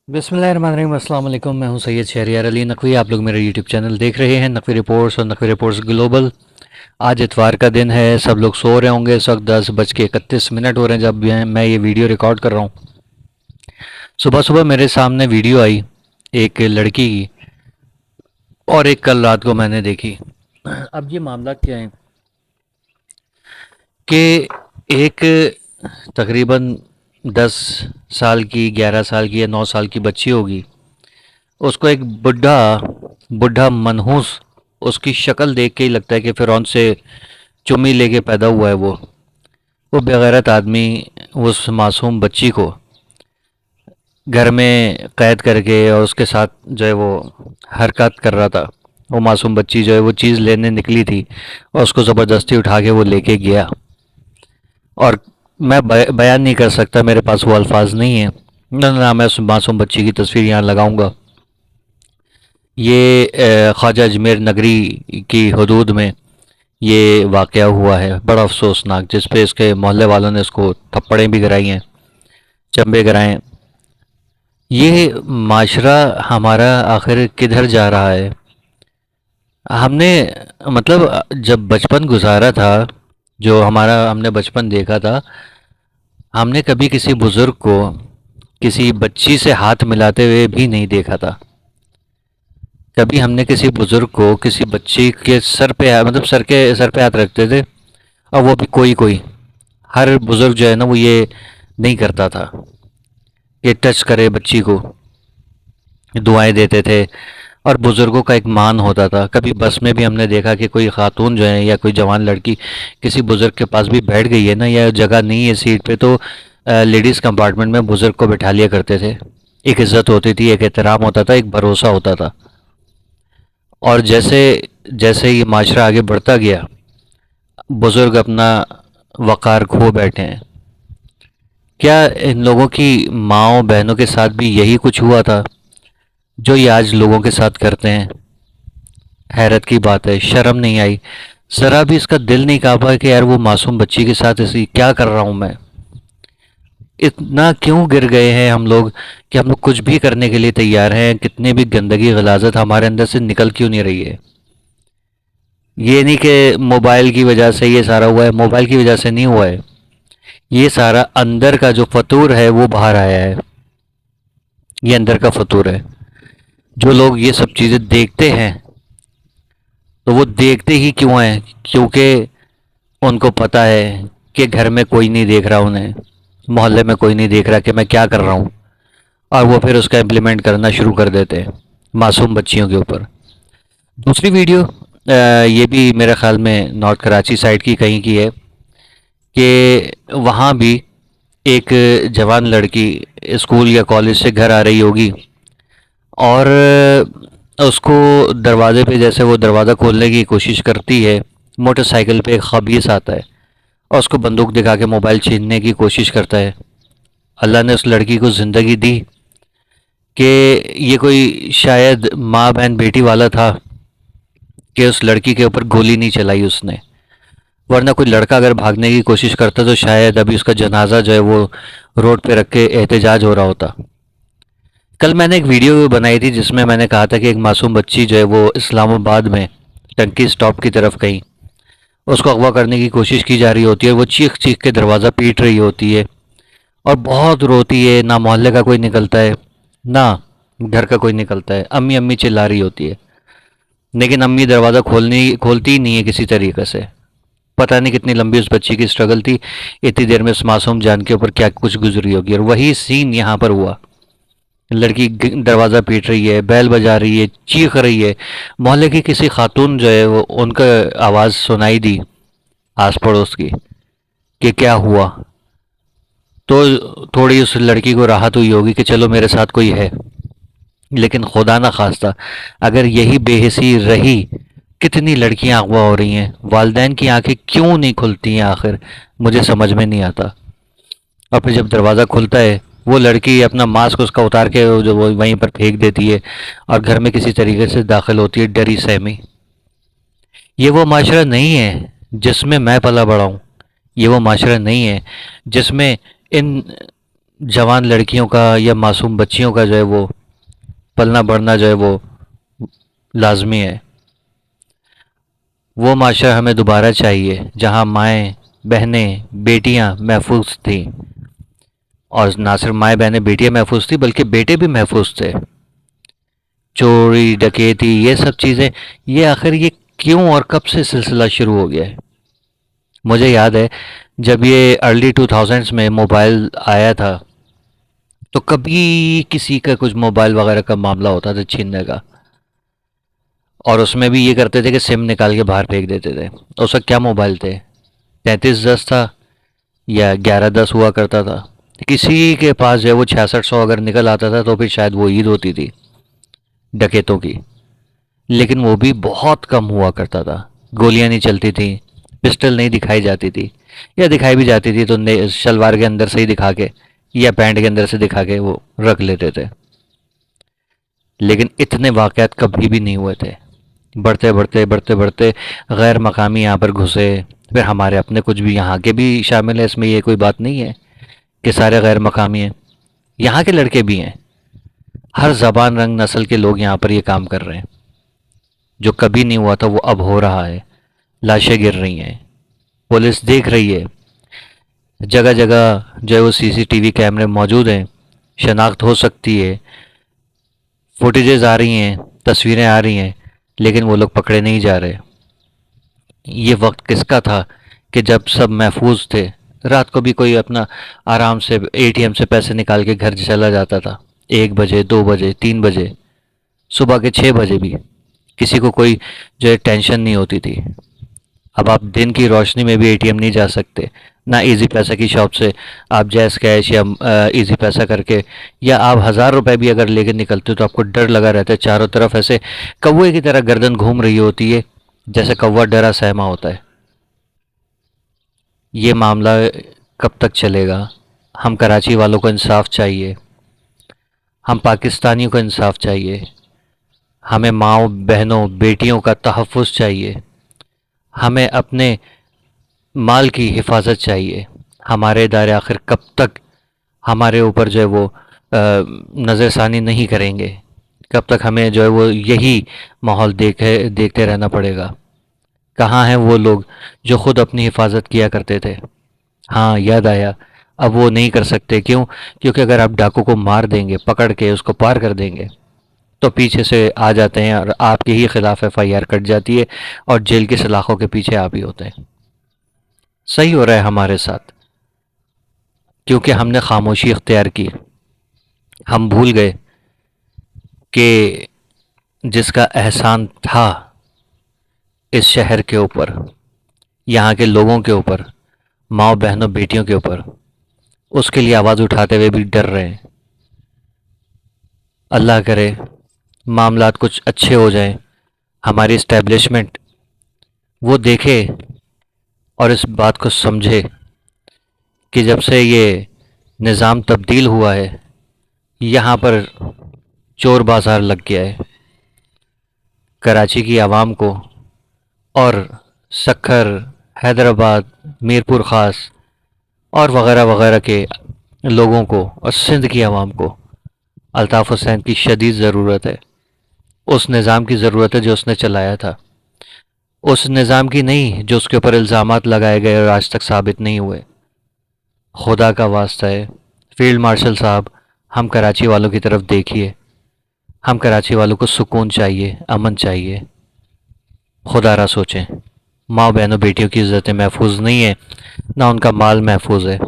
बिस्मिल्लाहिर्रहमानिर्रहीम, अस्सलाम वालेकुम। मैं हूं सैयद शहरियार अली नकवी। आप लोग मेरा यूट्यूब चैनल देख रहे हैं नकवी रिपोर्ट्स और नकवी रिपोर्ट्स ग्लोबल। आज इतवार का दिन है, सब लोग सो रहे होंगे। इस वक्त 10:31 हो रहे हैं जब मैं ये वीडियो रिकॉर्ड कर रहा हूँ। सुबह सुबह मेरे सामने वीडियो आई एक लड़की की, और एक कल रात को मैंने देखी। अब ये मामला क्या है कि एक तकरीबन 10 साल की, 11 साल की या 9 साल की बच्ची होगी, उसको एक बुढ़ा मनहूस, उसकी शक्ल देख के ही लगता है कि फ़िरौन से चुम्मी लेके पैदा हुआ है वो बेगैरत आदमी उस मासूम बच्ची को घर में कैद करके और उसके साथ जो है वो हरकत कर रहा था। वो मासूम बच्ची जो है वो चीज़ लेने निकली थी और उसको ज़बरदस्ती उठा के वो लेके गया। और मैं बयान नहीं कर सकता, मेरे पास वो अल्फाज नहीं है, ना मैं उस मासूम बच्ची की तस्वीर यहाँ लगाऊंगा। ये ख्वाजा अजमेर नगरी की हदूद में ये वाक़या हुआ है, बड़ा अफसोसनाक, जिस पे इसके मोहल्ले वालों ने इसको थप्पड़ें भी गिराई हैं, चंबे गिराए। ये माशरा हमारा आखिर किधर जा रहा है? हमने मतलब जब बचपन गुजारा था, जो हमने बचपन देखा था, हमने कभी किसी बुज़ुर्ग को किसी बच्ची से हाथ मिलाते हुए भी नहीं देखा था। कभी हमने किसी बुज़ुर्ग को किसी बच्ची के सर पे, मतलब सर पे हाथ रखते थे, और वो भी कोई हर बुज़ुर्ग जो है ना वो ये नहीं करता था, ये टच करे बच्ची को, दुआएं देते थे। और बुज़ुर्गों का एक मान होता था। कभी बस में भी हमने देखा कि कोई खातून जो है या कोई जवान लड़की किसी बुज़ुर्ग के पास भी बैठ गई है ना, या जगह नहीं है सीट पे, तो लेडीज़ कंपार्टमेंट में बुज़ुर्ग को बिठा लिया करते थे। एक इज़्ज़त होती थी, एक एहतराम होता था, एक भरोसा होता था। और जैसे जैसे ये माशरा आगे बढ़ता गया, बुज़ुर्ग अपना वक़ार खो बैठे हैं। क्या इन लोगों की माँओं बहनों के साथ भी यही कुछ हुआ था जो ये आज लोगों के साथ करते हैं? हैरत की बात है, शर्म नहीं आई, ज़रा भी इसका दिल नहीं काँपा कि यार वो मासूम बच्ची के साथ ऐसी क्या कर रहा हूँ मैं? इतना क्यों गिर गए हैं हम लोग कि हम लोग कुछ भी करने के लिए तैयार हैं? कितनी भी गंदगी गलाजत हमारे अंदर से निकल क्यों नहीं रही है? ये नहीं कि मोबाइल की वजह से ये सारा हुआ है, मोबाइल की वजह से नहीं हुआ है, ये सारा अंदर का जो फतूर है वो बाहर आया है। ये अंदर का फतूर है। जो लोग ये सब चीज़ें देखते हैं तो वो देखते ही क्यों हैं? क्योंकि उनको पता है कि घर में कोई नहीं देख रहा, उन्हें मोहल्ले में कोई नहीं देख रहा कि मैं क्या कर रहा हूँ, और वो फिर उसका इम्प्लीमेंट करना शुरू कर देते हैं मासूम बच्चियों के ऊपर। दूसरी वीडियो ये भी मेरे ख़्याल में नॉर्थ कराची साइड की कहीं की है कि वहाँ भी एक जवान लड़की स्कूल या कॉलेज से घर आ रही होगी, और उसको दरवाज़े पे, जैसे वो दरवाज़ा खोलने की कोशिश करती है, मोटरसाइकिल पे एक ख़बीस आता है और उसको बंदूक दिखा के मोबाइल छीनने की कोशिश करता है। अल्लाह ने उस लड़की को ज़िंदगी दी कि ये कोई शायद माँ बहन बेटी वाला था कि उस लड़की के ऊपर गोली नहीं चलाई उसने, वरना कोई लड़का अगर भागने की कोशिश करता तो शायद अभी उसका जनाजा जो है वो रोड पे रख के एहतजाज हो रहा होता। कल मैंने एक वीडियो बनाई थी जिसमें मैंने कहा था कि एक मासूम बच्ची जो है वो इस्लामाबाद में टंकी स्टॉप की तरफ कहीं, उसको अगवा करने की कोशिश की जा रही होती है। वो चीख चीख के दरवाज़ा पीट रही होती है और बहुत रोती है। ना मोहल्ले का कोई निकलता है, ना घर का कोई निकलता है। अम्मी अम्मी चिल्ला रही होती है, लेकिन अम्मी दरवाज़ा खोलती ही नहीं है किसी तरीके से। पता नहीं कितनी लंबी उस बच्ची की स्ट्रगल थी, इतनी देर में उस मासूम जान के ऊपर क्या कुछ गुजरी होगी। और वही सीन यहाँ पर हुआ। लड़की दरवाज़ा पीट रही है, बैल बजा रही है, चीख रही है। मोहल्ले की किसी खातून जो है वो, उनका आवाज़ सुनाई दी आस पड़ोस की कि क्या हुआ, तो थोड़ी उस लड़की को राहत हुई होगी कि चलो मेरे साथ कोई है। लेकिन खुदा ना खास्ता अगर यही बेहिसी रही, कितनी लड़कियां अगवा हो रही हैं, वालदैन की आंखें क्यों नहीं खुलती हैं आखिर, मुझे समझ में नहीं आता। और फिर जब दरवाज़ा खुलता है, वो लड़की अपना मास्क उसका उतार के जो वो वहीं पर फेंक देती है और घर में किसी तरीके से दाखिल होती है डरी सहमी। ये वो माशरा नहीं है जिसमें मैं पला बड़ा हूँ। ये वो माशरा नहीं है जिसमें इन जवान लड़कियों का या मासूम बच्चियों का जो है वो पलना बढ़ना जो है वो लाजमी है। वो माशरा हमें दोबारा चाहिए जहाँ माएँ बहनें बेटियाँ महफूज थीं, और ना सिर्फ माएँ बहनें बेटियाँ महफूज थी बल्कि बेटे भी महफूज थे। चोरी डकैती ये सब चीज़ें, ये आखिर ये क्यों और कब से सिलसिला शुरू हो गया है। मुझे याद है जब ये अर्ली 2000s में मोबाइल आया था, तो कभी किसी का कुछ मोबाइल वगैरह का मामला होता था छीनने का, और उसमें भी ये करते थे कि सिम निकाल के बाहर फेंक देते थे। उस वक्त क्या मोबाइल थे, 3310 था या 1110 हुआ करता था। किसी के पास जो है वो 6600 अगर निकल आता था तो फिर शायद वो ईद होती थी डकैतों की। लेकिन वो भी बहुत कम हुआ करता था, गोलियां नहीं चलती थी, पिस्टल नहीं दिखाई जाती थी, या दिखाई भी जाती थी तो शलवार के अंदर से ही दिखा के या पैंट के अंदर से दिखा के वो रख लेते थे। लेकिन इतने वाक़यात कभी भी नहीं हुए थे। बढ़ते बढ़ते बढ़ते बढ़ते गैर मकामी यहाँ पर घुसे, फिर हमारे अपने कुछ भी यहाँ के भी शामिल है इसमें, ये कोई बात नहीं है कि सारे गैर मकामी हैं, यहाँ के लड़के भी हैं। हर ज़बान रंग नस्ल के लोग यहाँ पर ये काम कर रहे हैं। जो कभी नहीं हुआ था वो अब हो रहा है। लाशें गिर रही हैं, पुलिस देख रही है, जगह जगह जो है वो सीसीटीवी कैमरे मौजूद हैं, शनाख्त हो सकती है, फुटेजेस आ रही हैं, तस्वीरें आ रही हैं, लेकिन वो लोग पकड़े नहीं जा रहे। ये वक्त किसका था कि जब सब महफूज थे, रात को भी कोई अपना आराम से एटीएम से पैसे निकाल के घर चला जाता था, 1 बजे 2 बजे 3 बजे, सुबह के 6 बजे भी किसी को कोई जो है टेंशन नहीं होती थी। अब आप दिन की रोशनी में भी एटीएम नहीं जा सकते, ना इजी पैसा की शॉप से आप जैस कैश या इजी पैसा करके, या आप 1000 रुपये भी अगर लेकर निकलते हो तो आपको डर लगा रहता है, चारों तरफ ऐसे कौवे की तरह गर्दन घूम रही होती है जैसे कौवा डरा सहमा होता है। ये मामला कब तक चलेगा। हम कराची वालों को इंसाफ चाहिए, हम पाकिस्तानियों को इंसाफ चाहिए, हमें माँओं बहनों बेटियों का तहफ़्फ़ुज़ चाहिए, हमें अपने माल की हिफाजत चाहिए। हमारे इदारे आखिर कब तक हमारे ऊपर जो है वो नज़रसानी नहीं करेंगे, कब तक हमें जो है वो यही माहौल देखते रहना पड़ेगा। कहाँ हैं वो लोग जो ख़ुद अपनी हिफाजत किया करते थे। हाँ, याद आया, अब वो नहीं कर सकते। क्यों? क्योंकि अगर आप डाकू को मार देंगे, पकड़ के उसको पार कर देंगे, तो पीछे से आ जाते हैं और आपके ही खिलाफ एफआईआर कट जाती है और जेल की सलाखों के पीछे आप ही होते हैं। सही हो रहा है हमारे साथ, क्योंकि हमने खामोशी इख्तियार की। हम भूल गए कि जिसका एहसान था इस शहर के ऊपर, यहाँ के लोगों के ऊपर, माँ बहनों बेटियों के ऊपर, उसके लिए आवाज़ उठाते हुए भी डर रहे हैं। अल्लाह करे मामलात कुछ अच्छे हो जाएं, हमारी इस्टेब्लिशमेंट वो देखे और इस बात को समझे कि जब से ये निज़ाम तब्दील हुआ है, यहाँ पर चोर बाज़ार लग गया है। कराची की आवाम को और सक्खर, हैदराबाद, मीरपुर ख़ास और वग़ैरह वग़ैरह के लोगों को और सिंध की आवाम को अल्ताफ़ हुसैन की शदीद ज़रूरत है। उस निज़ाम की ज़रूरत है जो उसने चलाया था, उस निज़ाम की नहीं जो उसके ऊपर इल्ज़ामात लगाए गए और आज तक साबित नहीं हुए। खुदा का वास्ता है फील्ड मार्शल साहब, हम कराची वालों की तरफ देखिए। हम कराची वालों को सुकून चाहिए, अमन चाहिए। खुदारा सोचें, माँ बहनों बेटियों की इज़्ज़तें महफूज नहीं है, ना उनका माल महफूज है।